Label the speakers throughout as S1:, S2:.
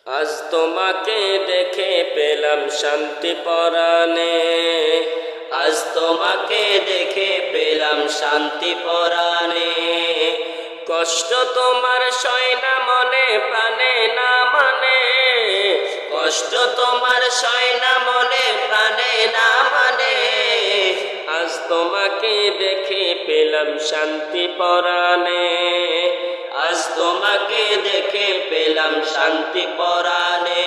S1: আজ তোমাকে দেখে পেলাম শান্তি পরাণে, আজ তোমাকে দেখে পেলাম শান্তি পরাণে। কষ্ট তোমার সয় না মনে প্রাণে না মানে, কষ্ট তোমার সয় না মনে প্রাণে না মানে। আজ তোমাকে দেখে পেলাম শান্তি পরাণে, আজ তোমাকে দেখে পেলাম শান্তি পরাণে।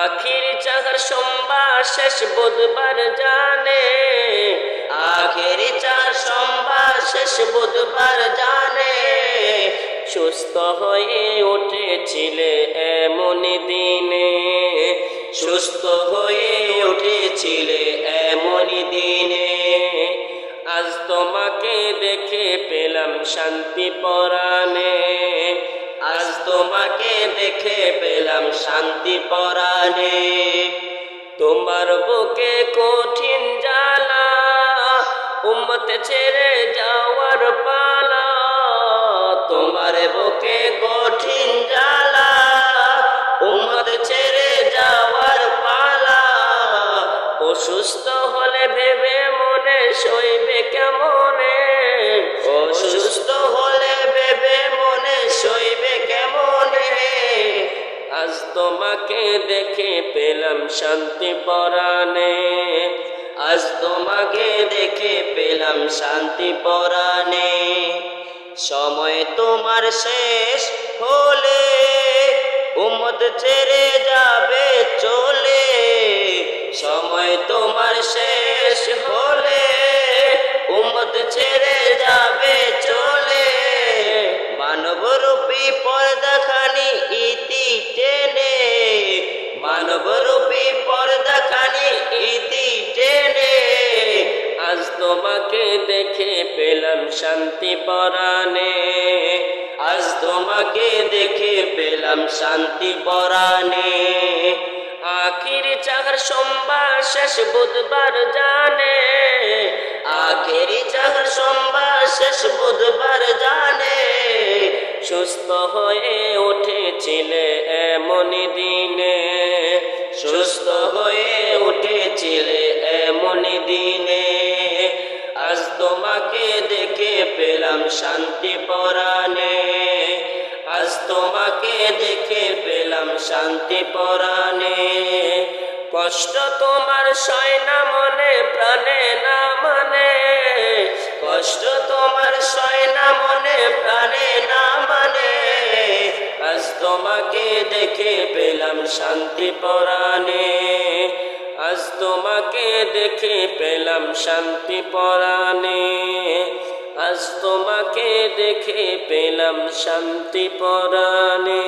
S1: আখির চার সোমবার শেষ বুধবার জানে, আখির চার সোমবার শেষ বুধবার জানে। সুস্থ হয়ে উঠেছিলে এমনই দিনে, সুস্থ হয়ে উঠেছিলে এমনই দিনে। আজ তোমাকে দেখে পেলাম শান্তি পরাণে, আজ তোমাকে দেখে পেলাম শান্তি পরাণে। তোমার বুকে কঠিন জ্বালা, উম্মত ছেড়ে যাওয়ার পালা। তোমার বুকে কঠিন জ্বালা, উম্মত ছেড়ে যাওয়ার পালা। অসুস্থ হলে ভেবে মনে সইবে কেমনে, অসুস্থ হলে ভেবে মনে সইবে কেমনে। আজ তোমাকে দেখে পেলাম শান্তি পরাণে, আজ তোমাকে দেখে পেলাম শান্তি পরাণে। সময় তোমার শেষ হলে উম্মত ছেড়ে যাবে চলে, সময় তোমার শেষ হলে উম্মত ছেড়ে যাবে চলে। মানবরূপী পর্দাখানি ইতি টেনে, মানবরূপী পর্দাখানি ইতি টেনে। আজ তোমাকে দেখে পেলাম শান্তি পরাণে, আজ তোমাকে দেখে পেলাম শান্তি পরাণে। আখির চার সোমবার শেষ বুধবার জানে, আখির চার সোমবার শেষ বুধবার জানে। সুস্থ হয়ে উঠেছিলে এমনই দিনে, সুস্থ হয়ে উঠেছিলে এমনই দিনে। আজ তোমাকে দেখে পেলাম শান্তি পরাণে, আজ তোমাকে দেখে পেলাম শান্তি পরাণে। কষ্ট তোমার সয় না মনে প্রাণে না মানে, কষ্ট তোমার সয় না মনে প্রাণে না মানে। আজ তোমাকে দেখে পেলাম শান্তি পরাণে, আজ তোমাকে দেখে পেলাম শান্তি পরাণে, আজ তোমাকে দেখে পেলাম শান্তি পরাণে।